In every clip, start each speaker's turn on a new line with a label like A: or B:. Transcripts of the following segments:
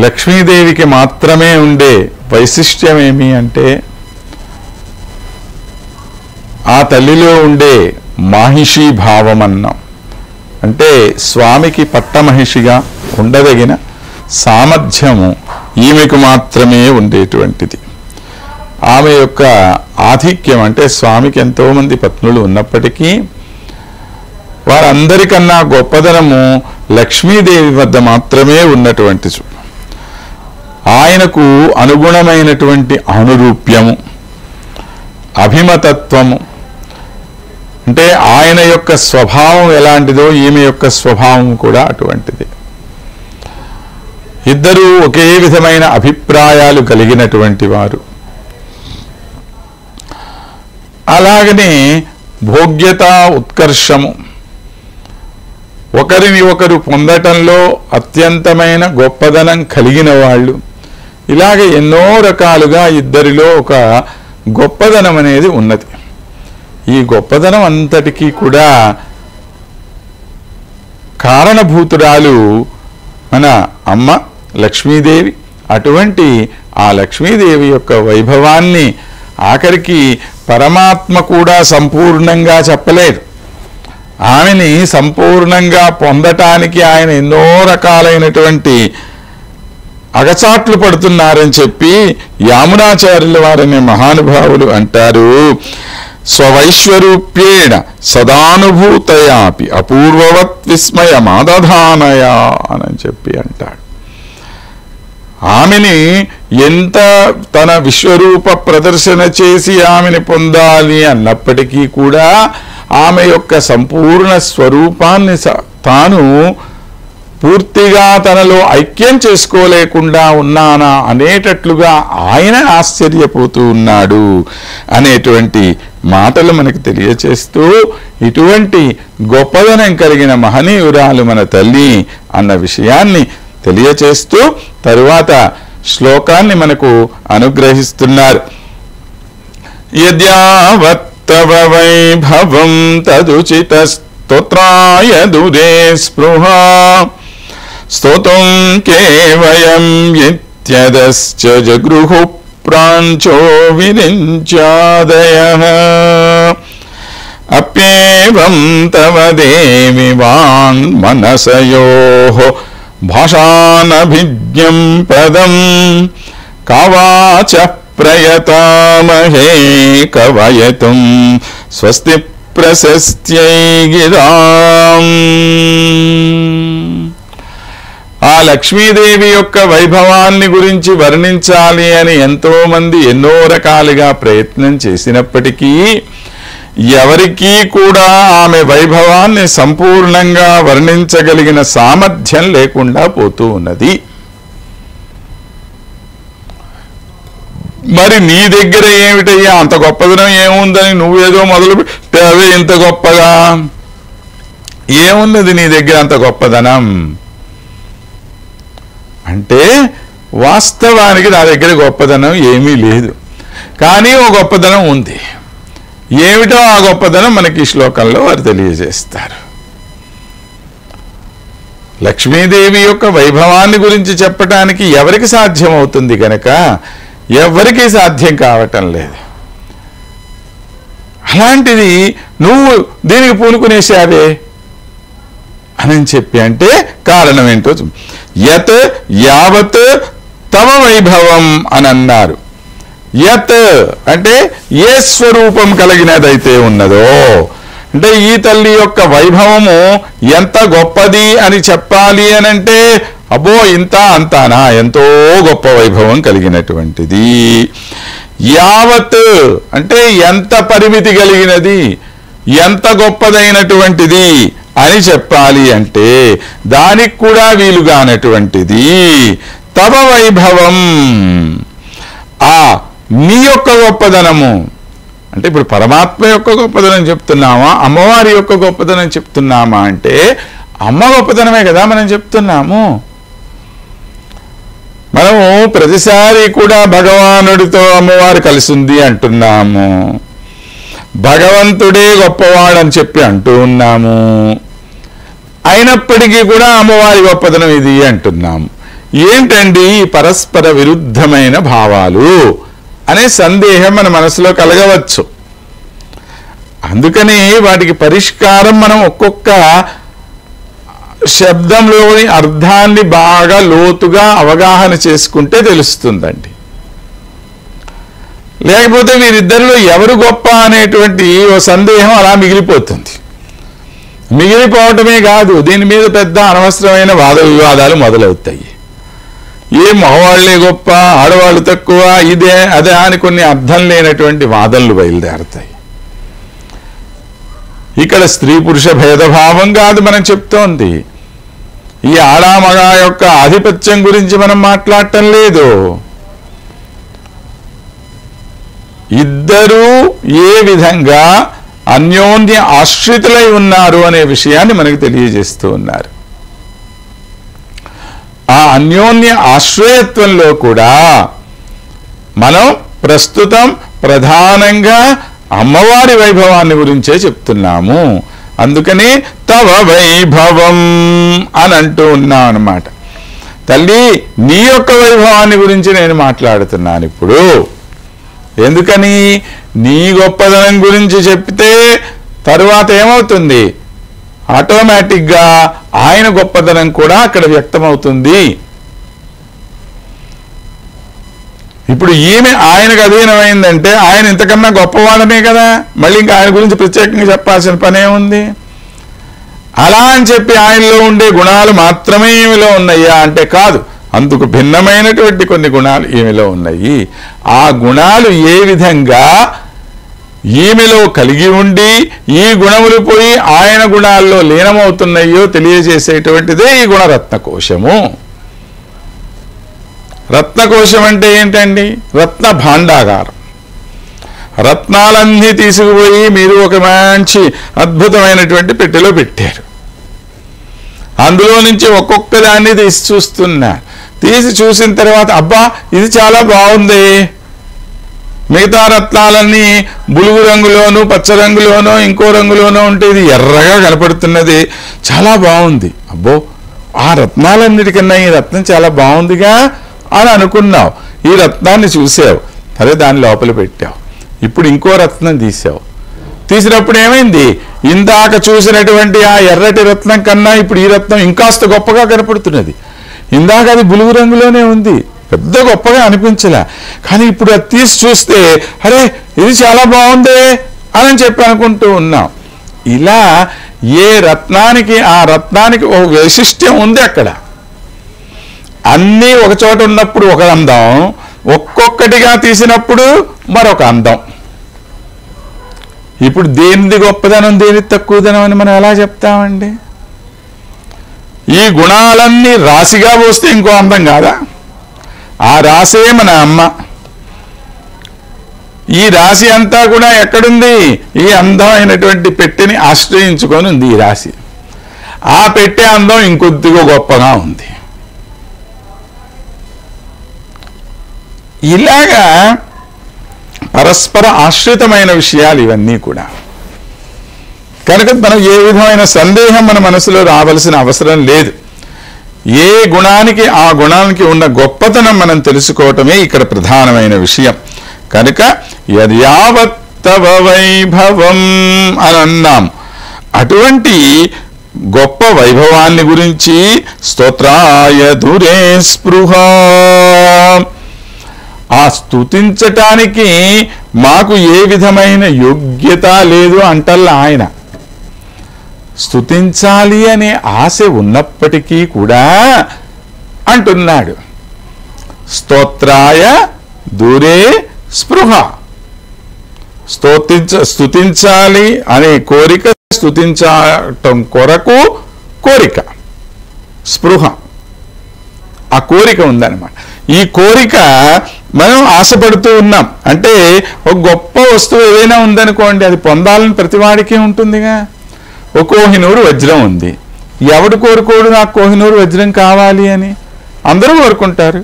A: లక్ష్మీదేవికి మాత్రమే ఉండే వైశిష్ట్యం ఏమి అంటే ఆ తల్లిలో ఉండే మాహిషీ భావం అన్నాం. అంటే స్వామికి పట్టమహిషిగా ఉండదగిన సామర్థ్యము ఈమెకు మాత్రమే ఉండేటువంటిది. ఆమె యొక్క ఆధిక్యం అంటే స్వామికి ఎంతోమంది పత్నులు ఉన్నప్పటికీ వారందరికన్నా గొప్పదనము లక్ష్మీదేవి వద్ద మాత్రమే ఉన్నటువంటి ఆయనకు అనుగుణమైనటువంటి అనురూప్యము, అభిమతత్వము, అంటే ఆయన యొక్క స్వభావం ఎలాంటిదో ఈమె యొక్క స్వభావం కూడా అటువంటిది. ఇద్దరూ ఒకే విధమైన అభిప్రాయాలు కలిగినటువంటి వారు. అలాగనే భోగ్యత ఉత్కర్షము, ఒకరిని ఒకరు పొందటంలో అత్యంతమైన గొప్పదనం కలిగిన వాళ్ళు. ఇలాగ ఎన్నో రకాలుగా ఇద్దరిలో ఒక గొప్పదనం అనేది ఉన్నది. ఈ గొప్పదనం అంతటికీ కూడా కారణభూతురాలు మన అమ్మ లక్ష్మీదేవి. అటువంటి ఆ లక్ష్మీదేవి యొక్క వైభవాన్ని ఆఖరికి పరమాత్మ కూడా సంపూర్ణంగా చెప్పలేరు. ఆమెని సంపూర్ణంగా పొందటానికి ఆయన ఎన్నో రకాలైనటువంటి అగచాట్లు పడుతున్నారని చెప్పి యామునాచార్యుల వారనే మహానుభావులు అంటారు. స్వవైశ్వరూప్యేణ సదానుభూతయాపి అపూర్వవత్ విస్మయమాదధానయా అని చెప్పి అంటాడు. ఆమెని ఎంత తన విశ్వరూప ప్రదర్శన చేసి ఆమెని పొందాలి అన్నప్పటికీ కూడా ఆమె యొక్క సంపూర్ణ స్వరూపాన్ని తాను పూర్తిగా తనలో ఐక్యం చేసుకోలేకుండా ఉన్నానా అనేటట్లుగా ఆయన ఆశ్చర్యపోతూ ఉన్నాడు అనేటువంటి మాటలు మనకు తెలియచేస్తూ ఇటువంటి గొప్పదనం కలిగిన మహనీయురాలు మన తల్లి అన్న విషయాన్ని తెలియచేస్తూ తరువాత శ్లోకాన్ని మనకు అనుగ్రహిస్తున్నారు. యద్యావత్తవ వైభవం తదుచిత స్తోత్రాయ దురే స్పృహా స్తోత్రం కేవయం ఇత్యదశ్చ జగృహు ప్రాంచో విరించాదయః అప్యేవం తవ దేవి వాన్ మనసయోః భాషానభిజ్ఞం పదం కావాచ ప్రయతామహే కవయతుం స్వస్తి ప్రశస్త్యై గిరాం. ఆ లక్ష్మీదేవి యొక్క వైభవాన్ని గురించి వర్ణించాలి అని ఎంతో మంది ఎన్నో రకాలుగా ప్రయత్నం చేసినప్పటికీ ఎవరికీ కూడా ఆమె వైభవాన్ని సంపూర్ణంగా వర్ణించగలిగిన సామర్థ్యం లేకుండా పోతూ ఉన్నది. మరి నీ దగ్గర ఏమిటయ్యా అంత గొప్పదనం ఏముందని నువ్వేదో మొదలు పెట్టావే ఇంత గొప్పగా? ఏమున్నది నీ దగ్గర అంత గొప్పదనం అంటే వాస్తవానికి నా దగ్గర గొప్పదనం ఏమీ లేదు, కానీ ఓ గొప్పదనం ఉంది. ఏమిటో ఆ గొప్పదనం మనకి ఈ శ్లోకంలో వారు తెలియజేస్తారు. లక్ష్మీదేవి యొక్క వైభవాన్ని గురించి చెప్పటానికి ఎవరికి సాధ్యం అవుతుంది కనుక ఎవరికి సాధ్యం కావటం లేదు. అలాంటిది నువ్వు దీనికి పూనుకునేసావే అని చెప్పి అంటే కారణం ఏంటో యత్ యావత్ తమ వైభవం అని అన్నారు. యత్ అంటే ఏ స్వరూపం కలిగినదైతే ఉన్నదో, అంటే ఈ తల్లి యొక్క వైభవము ఎంత గొప్పది అని చెప్పాలి అనంటే అబ్బో ఇంత అంతానా, ఎంతో గొప్ప వైభవం కలిగినటువంటిది. యావత్ అంటే ఎంత పరిమితి కలిగినది, ఎంత గొప్పదైనటువంటిది అని చెప్పాలి అంటే దానికి కూడా వీలుగానటువంటిది. తవ వైభవం ఆ నీ యొక్క గొప్పదనము అంటే ఇప్పుడు పరమాత్మ యొక్క గొప్పదనం చెప్తున్నామా, అమ్మవారి యొక్క గొప్పదనం చెప్తున్నామా అంటే అమ్మ గొప్పదనమే కదా మనం చెప్తున్నాము. మనము ప్రతిసారి కూడా భగవానుడితో అమ్మవారు కలిసింది అంటున్నాము, భగవంతుడే గొప్పవాడని చెప్పి అంటూ ఉన్నాము. అయినప్పటికీ కూడా అమ్మవారి గొప్పదనం ఇది అంటున్నాము. ఏంటండి ఈ పరస్పర విరుద్ధమైన భావాలు అనే సందేహం మన మనసులో కలగవచ్చు. అందుకని వాటికి పరిష్కారం మనం ఒక్కొక్క శబ్దంలోని అర్థాన్ని బాగా లోతుగా అవగాహన చేసుకుంటే తెలుస్తుందండి. లేకపోతే వీరిద్దరిలో ఎవరు గొప్ప అనేటువంటి ఓ సందేహం అలా మిగిలిపోతుంది. మిగిలిపోవటమే కాదు, దీని మీద పెద్ద అనవసరమైన వాద వివాదాలు మొదలవుతాయి. ఏ మగవాళ్లే గొప్ప, ఆడవాళ్ళు తక్కువ, ఇదే అదే అని కొన్ని అర్థం లేనటువంటి వాదనలు బయలుదేరతాయి. ఇక్కడ స్త్రీ పురుష భేదభావం కాదు మనం చెప్తోంది. ఈ ఆడామగ యొక్క ఆధిపత్యం గురించి మనం మాట్లాడటం లేదు. ఇద్దరూ ఏ విధంగా అన్యోన్య ఆశ్రితులై ఉన్నారు అనే విషయాన్ని మనకు తెలియజేస్తూ ఉన్నారు. ఆ అన్యోన్య ఆశ్రయత్వంలో కూడా మనం ప్రస్తుతం ప్రధానంగా అమ్మవారి వైభవాన్ని గురించే చెప్తున్నాము. అందుకని తవ వైభవం అని అంటూ ఉన్నాం అన్నమాట. తల్లి, నీ యొక్క వైభవాన్ని గురించి నేను మాట్లాడుతున్నాను ఇప్పుడు. ఎందుకని? నీ గొప్పదనం గురించి చెప్తే తరువాత ఏమవుతుంది? ఆటోమేటిక్గా ఆయన గొప్పదనం కూడా అక్కడ వ్యక్తమవుతుంది. ఇప్పుడు ఈమె ఆయనకు అధీనమైందంటే ఆయన ఇంతకన్నా గొప్పవాడనే కదా, మళ్ళీ ఇంకా ఆయన గురించి ప్రత్యేకంగా చెప్పాల్సిన పనే ఉంది. అలా అని చెప్పి ఆయనలో ఉండే గుణాలు మాత్రమే ఈమెలో ఉన్నాయా అంటే కాదు, అందుకు భిన్నమైనటువంటి కొన్ని గుణాలు ఈమెలో ఉన్నాయి. ఆ గుణాలు ఏ విధంగా ఈమెలో కలిగి ఉండి ఈ గుణములు పోయి ఆయన గుణాల్లో లీనమవుతున్నాయో తెలియజేసేటువంటిదే ఈ గుణరత్నకోశము. రత్నకోశం అంటే ఏంటండి? రత్న భాండాగారం. రత్నాలన్నీ తీసుకుపోయి మీరు ఒక మంచి అద్భుతమైనటువంటి పెట్టెలో పెట్టారు. అందులో నుంచి ఒక్కొక్క దాన్ని తీసి చూస్తున్నారు. తీసి చూసిన తర్వాత అబ్బా ఇది చాలా బాగుంది, మిగతా రత్నాలన్నీ బులుగు రంగులోనూ పచ్చ రంగులోనో ఇంకో రంగులోనో ఉంటే ఇది ఎర్రగా కనపడుతున్నది, చాలా బాగుంది, అబ్బో ఆ రత్నాలన్నిటికన్నా ఈ రత్నం చాలా బాగుందిగా అని అనుకున్నావు. ఈ రత్నాన్ని చూసావు, అదే దాని లోపల పెట్టావు. ఇప్పుడు ఇంకో రత్నం తీసావు. తీసినప్పుడు ఏమైంది? ఇందాక చూసినటువంటి ఆ ఎర్రటి రత్నం కన్నా ఇప్పుడు ఈ రత్నం ఇంకాస్త గొప్పగా కనపడుతున్నది. ఇందాక అది బులుగు రంగులోనే ఉంది, పెద్ద గొప్పగా అనిపించలే. కానీ ఇప్పుడు అది తీసి చూస్తే అరే ఇది చాలా బాగుంది అని చెప్పి అనుకుంటూ ఉన్నాం. ఇలా ఏ రత్నానికి ఆ రత్నానికి ఒక వైశిష్ట్యం ఉంది. అక్కడ అన్నీ ఒక చోట ఉన్నప్పుడు ఒక అందం, ఒక్కొక్కటిగా తీసినప్పుడు మరొక అందం. ఇప్పుడు దేనిది గొప్పదనం దేనిది తక్కువదనం అని మనం ఎలా చెప్తామండి? ఈ గుణాలన్నీ రాశిగా పోస్తే ఇంకో అందం కాదా? ఆ రాశే మన అమ్మ. ఈ రాశి అంతా కూడా ఎక్కడుంది? ఈ అందమైనటువంటి పెట్టెని ఆశ్రయించుకొని ఉంది ఈ రాశి. ఆ పెట్టె అందం ఇంకొద్దిగా గొప్పగా ఉంది. ఇలాగా పరస్పర ఆశ్రితమైన విషయాలు ఇవన్నీ కూడా. కనుక మనం ఏ విధమైన సందేహం మన మనసులో రావాల్సిన అవసరం లేదు. ఏ గుణానికి ఆ గుణానికి ఉన్న గొప్పతనం మనం తెలుసుకోవటమే ఇక్కడ ప్రధానమైన విషయం. కనుక యద్యావత్తవ వైభవం అని అన్నాం. అటువంటి గొప్ప వైభవాన్ని గురించి స్తోత్రాయ దురే స్పృహ, ఆ స్తుతించటానికి మాకు ఏ విధమైన యోగ్యత లేదు అంటల్లా ఆయన. స్తుతించాలి అనే ఆశ ఉన్నప్పటికీ కూడా అంటున్నాడు స్తోత్రాయ దూరే స్పృహ. స్తుతించాలి అనే కోరిక, స్తుతించటం కొరకు కోరిక, స్పృహ, ఆ కోరిక ఉందన్నమాట. ఈ కోరిక మనం ఆశపడుతూ ఉన్నాం. అంటే ఒక గొప్ప వస్తువు ఏదైనా ఉందనుకోండి, అది పొందాలని ప్రతివాడికి ఉంటుందిగా. ఒక కోహినూరు వజ్రం ఉంది, ఎవడు కోరుకోడు నాకు కోహినూరు వజ్రం కావాలి అని? అందరూ కోరుకుంటారు,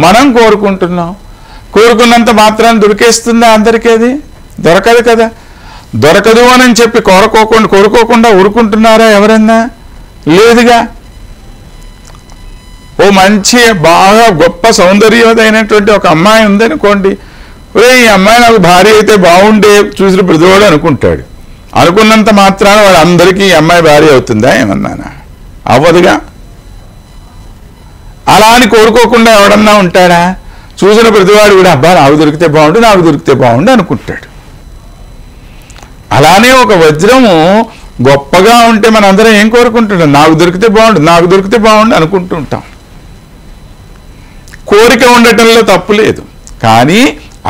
A: మనం కోరుకుంటున్నాం. కోరుకున్నంత మాత్రాన్ని దొరికేస్తుందా అందరికీ? అది దొరకదు కదా. దొరకదు అని చెప్పి కోరుకోకుండా ఊరుకుంటున్నారా ఎవరన్నా? లేదుగా. ఓ మంచి బాగా గొప్ప సౌందర్యవదైనటువంటి ఒక అమ్మాయి ఉందనుకోండి, ఈ అమ్మాయి నాకు భార్య అయితే బాగుండే చూసిన ప్రతివాడు అనుకుంటాడు. అనుకున్నంత మాత్రాన వాడు అందరికీ ఈ అమ్మాయి భార్య అవుతుందా ఏమన్నానా? అవ్వదుగా. అలా అని కోరుకోకుండా ఎవడన్నా ఉంటాడా? చూసిన ప్రతివాడు కూడా అబ్బా నాకు దొరికితే బాగుండు, నాకు దొరికితే బాగుండు అనుకుంటాడు. అలానే ఒక వజ్రము గొప్పగా ఉంటే మనందరం ఏం కోరుకుంటున్నాం? నాకు దొరికితే బాగుండు, నాకు దొరికితే బాగుండు అనుకుంటూ ఉంటాం. కోరిక ఉండటంలో తప్పు లేదు, కానీ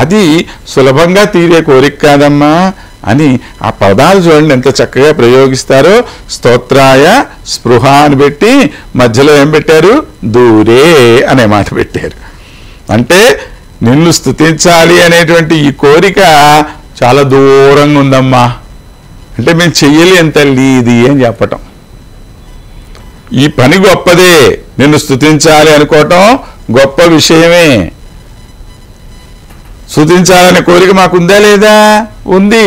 A: అది సులభంగా తీరే కోరిక కాదమ్మా అని ఆ పదాలు చూడండి ఎంత చక్కగా ప్రయోగిస్తారో. స్తోత్రాయ స్పృహ అని పెట్టి మధ్యలో ఏం పెట్టారు? దూరే అనే మాట పెట్టారు. అంటే నిన్ను స్తుతించాలి అనేటువంటి ఈ కోరిక చాలా దూరంగా ఉందమ్మా అంటే మేము చెయ్యలేం తల్లి ఇది అని చెప్పటం. ఈ పని గొప్పదే, నిన్ను స్తుతించాలి అనుకోవటం గొప్ప విషయమే. స్తుతించాలనే కోరిక మాకుందా లేదా? ఉంది.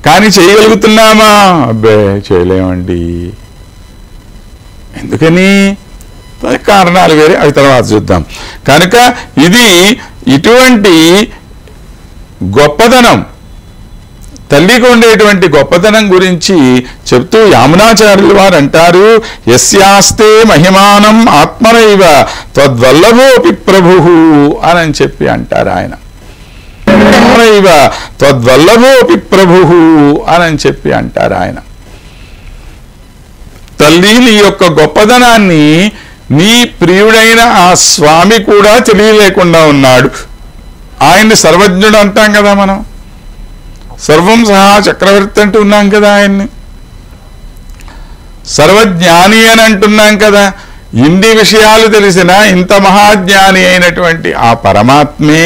A: కానీ చేయగలుగుతున్నామా? అబ్బే చేయలేమండి. ఎందుకని? కారణాలు వేరే, అవి తర్వాత చూద్దాం. కనుక ఇది ఇటువంటి గొప్పదనం, తల్లికి ఉండేటువంటి గొప్పతనం గురించి చెప్తూ యామునాచార్యులు వారు అంటారు, యస్యాస్తే మహిమానం ఆత్మనైవ త్వద్వల్లభోపి ప్రభు అని చెప్పి అంటారు ఆయన. త్వద్వల్లభోపి ప్రభు అని చెప్పి అంటారు ఆయన. తల్లి నీ యొక్క గొప్పదనాన్ని నీ ప్రియుడైన ఆ స్వామి కూడా తెలియలేకుండా ఉన్నాడు. ఆయన్ని సర్వజ్ఞుడు అంటాం కదా మనం, సర్వం సహా చక్రవర్తి అంటూ ఉన్నాం కదా, ఆయన్ని సర్వజ్ఞాని అని అంటున్నాం కదా. ఇన్ని విషయాలు తెలిసిన ఇంత మహాజ్ఞాని అయినటువంటి ఆ పరమాత్మే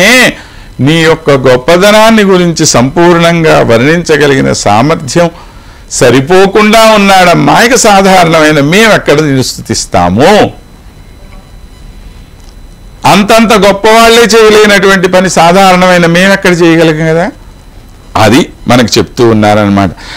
A: నీ యొక్క గొప్పదనాన్ని గురించి సంపూర్ణంగా వర్ణించగలిగిన సామర్థ్యం సరిపోకుండా ఉన్నాడమ్మా. ఇక సాధారణమైన మేమెక్కడ నిన్ను స్తుతిస్తాము? అంతంత గొప్పవాళ్లే చేయలేనటువంటి పని సాధారణమైన మేమెక్కడ చేయగలిగాం కదా, అది మనకు చెప్తూ ఉన్నారనమాట.